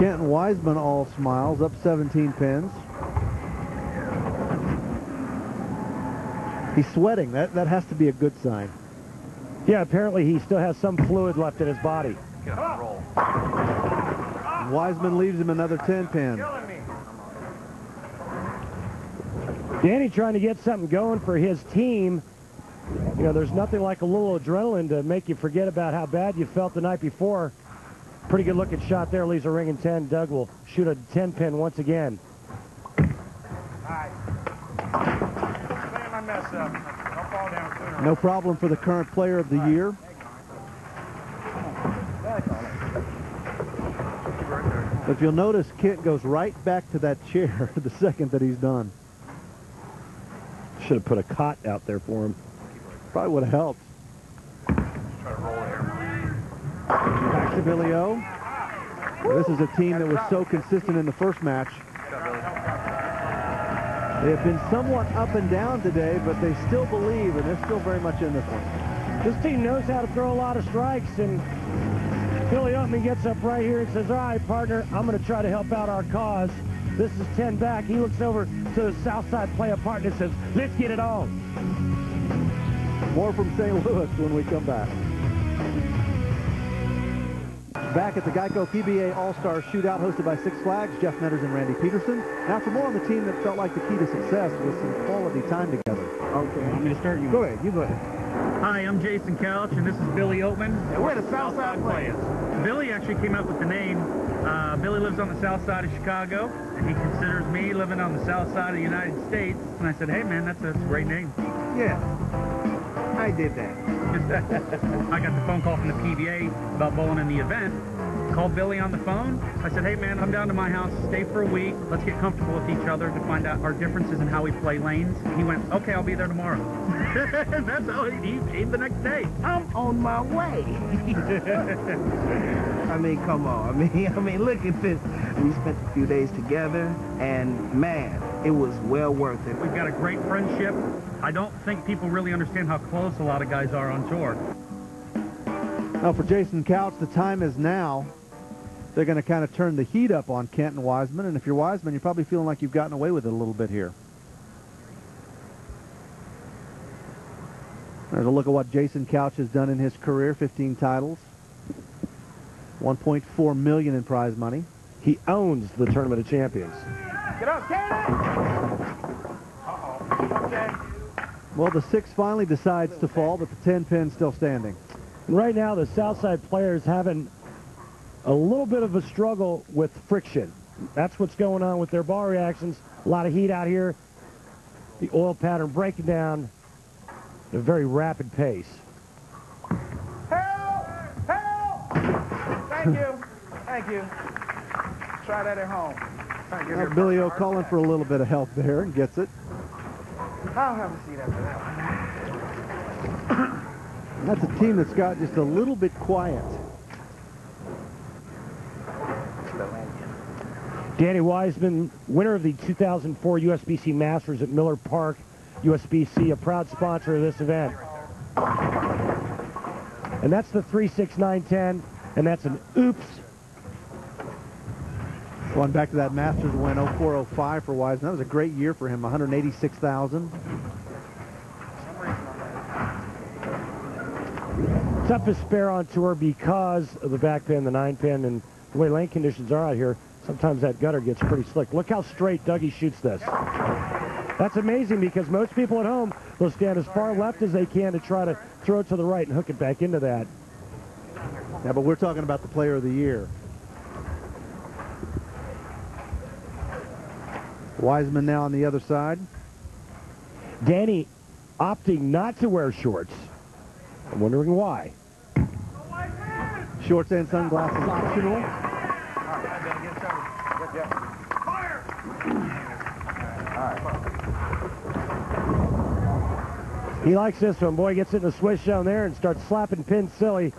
Kenton Wiseman all smiles, up 17 pins. He's sweating. That has to be a good sign. Yeah, apparently he still has some fluid left in his body. Wiseman leaves him another 10 pin. Danny trying to get something going for his team. You know, there's nothing like a little adrenaline to make you forget about how bad you felt the night before. Pretty good looking shot there. Leaves a ring in 10. Doug will shoot a 10 pin once again. No problem for the current player of the year. But if you'll notice, Kent goes right back to that chair the second that he's done. Should have put a cot out there for him. Probably would have helped. Back to Billy O. This is a team that was so consistent in the first match. They have been somewhat up and down today, but they still believe, and they're still very much in this one. This team knows how to throw a lot of strikes, and Billy Oatman gets up right here and says, all right, partner, I'm going to try to help out our cause. This is 10 back. He looks over to the Southside Playa partner and says, let's get it on. More from St. Louis when we come back. Back at the Geico PBA All-Star Shootout hosted by Six Flags, Jeff Metters and Randy Peterson. Now for more on the team that felt like the key to success was some quality time together. Okay, want me to start? Go ahead, you go ahead. Hi, I'm Jason Couch, and this is Billy Oatman. And we're the Southside Playas. Billy actually came up with the name. Billy lives on the south side of Chicago, and he considers me living on the south side of the United States. And I said, hey, man, that's a great name. Yeah, I did that. I got the phone call from the PBA about bowling in the event. Called Billy on the phone. I said, hey, man, I'm down to my house. Stay for a week. Let's get comfortable with each other to find out our differences in how we play lanes. He went, okay, I'll be there tomorrow. And that's how he came the next day. I'm on my way. I mean, come on. I mean, look at this. We spent a few days together, and man, it was well worth it. We've got a great friendship. I don't think people really understand how close a lot of guys are on tour. Now for Jason Couch, the time is now. They're going to kind of turn the heat up on Kenton Wiseman, and if you're Wiseman, you're probably feeling like you've gotten away with it a little bit here. There's a look at what Jason Couch has done in his career, 15 titles, $1.4 million in prize money. He owns the Tournament of Champions. Get up, Kenny! Uh-oh. Okay. Well, the 6 finally decides to fall, but the 10 pin's still standing. And right now, the Southside players having a little bit of a struggle with friction. That's what's going on with their ball reactions. A lot of heat out here. The oil pattern breaking down at a very rapid pace. Help! Help! Thank you. Thank you. Try that at home. Billy O calling for a little bit of help there and gets it. I'll have a seat after that one. That's a team that's got just a little bit quiet. Danny Wiseman, winner of the 2004 USBC Masters at Miller Park. USBC, a proud sponsor of this event. And that's the 3-6-9-10, and that's an oops. Going back to that Masters win, 04-05 for Wiseman. That was a great year for him, 186,000. Toughest spare on tour because of the back pin, the 9 pin, and the way lane conditions are out here. Sometimes that gutter gets pretty slick. Look how straight Dougie shoots this. That's amazing because most people at home will stand as far left as they can to try to throw it to the right and hook it back into that. Yeah, but we're talking about the player of the year. Wiseman now on the other side. Danny opting not to wear shorts. I'm wondering why. Shorts and sunglasses optional. He likes this one. Boy, gets it in a swish down there and starts slapping pins silly.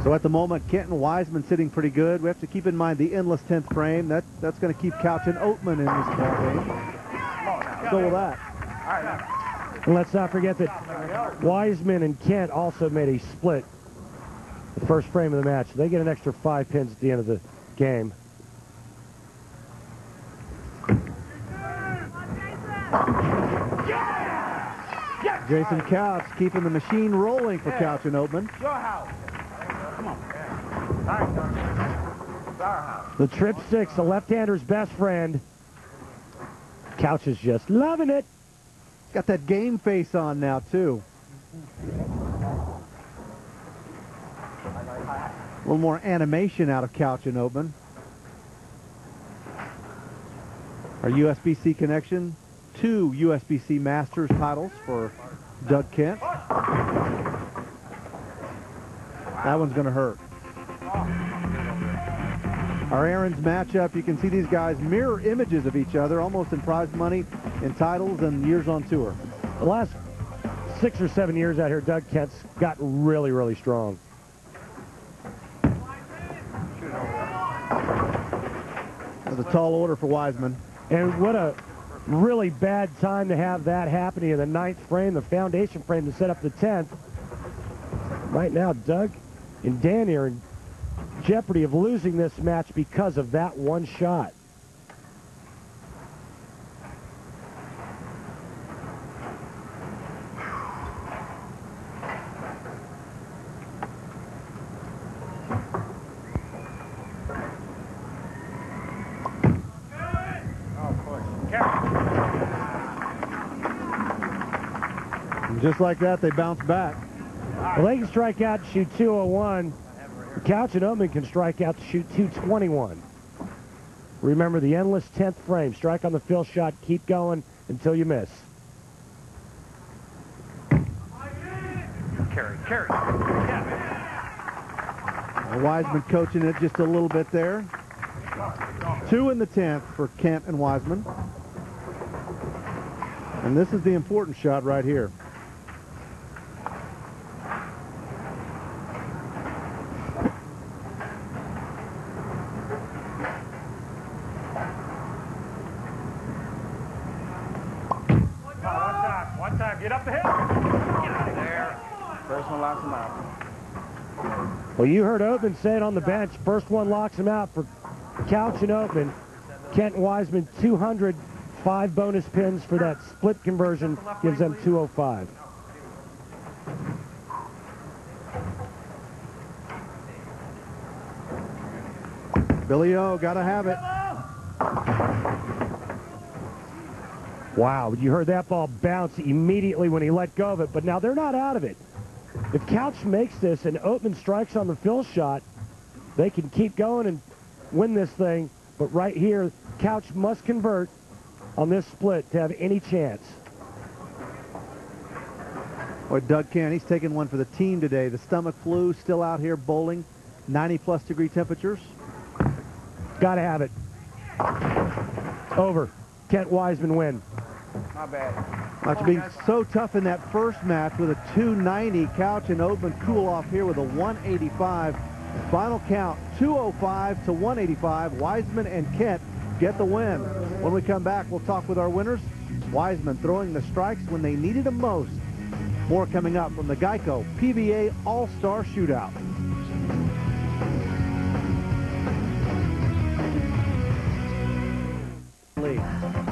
So at the moment, Kenton Wiseman sitting pretty good. We have to keep in mind the endless 10th frame. That's going to keep Couch and Oatman in this ball game. So will that. All right, now. And let's not forget that Wiseman and Kent also made a split the first frame of the match. They get an extra 5 pins at the end of the game. Jason Couch keeping the machine rolling for Couch and Oatman. Your house. Come on. It's our house. The trip six, the left-hander's best friend. Couch is just loving it. Got that game face on now, too. A little more animation out of Couch and Oatman. Our USBC connection. 2 USBC Masters titles for Doug Kent. That one's going to hurt. Our Aaron's matchup, you can see these guys mirror images of each other, almost in prize money, in titles, and years on tour. The last 6 or 7 years out here, Doug Kent's gotten really, really strong. That's a tall order for Wiseman. And what a really bad time to have that happening in the 9th frame, the foundation frame to set up the 10th. Right now, Doug and Danny are in jeopardy of losing this match because of that one shot. And just like that, they bounce back. Well, they can strike out to shoot 201. Couch and Oatman can strike out to shoot 221. Remember the endless 10th frame. Strike on the fill shot. Keep going until you miss. Carry. Wiseman coaching it just a little bit there. 2 in the 10th for Kent and Wiseman. And this is the important shot right here. One time, get up the hill. Get out of there. First one locks him out. Well, you heard Oatman say it on the bench. First one locks him out for Couch and Oatman. Kent and Wiseman, 205 bonus pins for that split conversion. Gives them 205. Billy O, gotta have it. Wow, you heard that ball bounce immediately when he let go of it, but now they're not out of it. If Couch makes this and Oatman strikes on the fill shot, they can keep going and win this thing. But right here, Couch must convert on this split to have any chance. Boy, Doug Kent, he's taking one for the team today. The stomach flu still out here bowling, 90-plus degree temperatures. Got to have it. Over. Kent Wiseman win. My bad. After being so tough in that first match with a 290, Couch and Oatman cool off here with a 185. Final count, 205 to 185. Wiseman and Kent get the win. When we come back, we'll talk with our winners. Wiseman throwing the strikes when they needed them most. More coming up from the Geico PBA All-Star Shootout.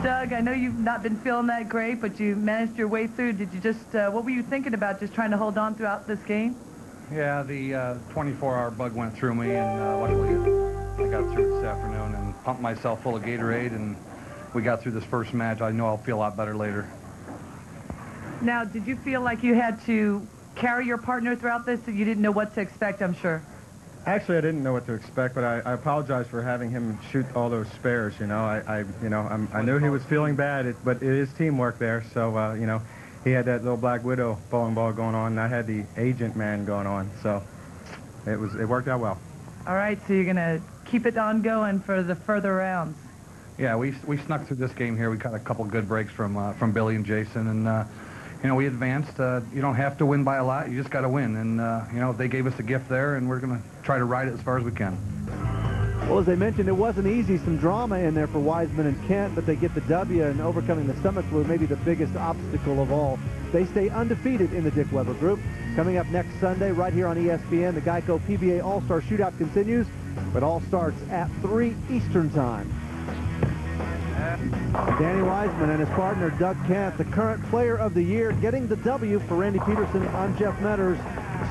Doug, I know you've not been feeling that great, but you managed your way through. Did you just, what were you thinking about, just trying to hold on throughout this game? Yeah, the 24-hour bug went through me, and luckily I got through this afternoon and pumped myself full of Gatorade, and we got through this first match. I know I'll feel a lot better later. Now, did you feel like you had to carry your partner throughout this, that you didn't know what to expect, I'm sure? Actually, I didn't know what to expect, but I apologize for having him shoot all those spares. You know, I knew he was feeling bad, but it is teamwork there. So, you know, he had that little Black Widow bowling ball going on, and I had the agent man going on. So, it worked out well. All right, so you're gonna keep it on going for the further rounds. Yeah, we snuck through this game here. We got a couple good breaks from Billy and Jason, and you know, we advanced. You don't have to win by a lot. You just got to win. And, you know, they gave us a gift there, and we're going to try to ride it as far as we can. Well, as they mentioned, it wasn't easy. Some drama in there for Wiseman and Kent, but they get the W, and overcoming the stomach flu, maybe the biggest obstacle of all. They stay undefeated in the Dick Weber Group. Coming up next Sunday, right here on ESPN, the Geico PBA All-Star Shootout continues, but all starts at 3 Eastern Time. Danny Wiseman and his partner, Doug Kent, the current player of the year, getting the W for Randy Peterson. I'm Jeff Metters.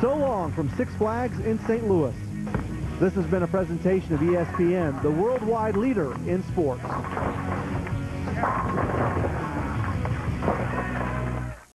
So long from Six Flags in St. Louis. This has been a presentation of ESPN, the worldwide leader in sports.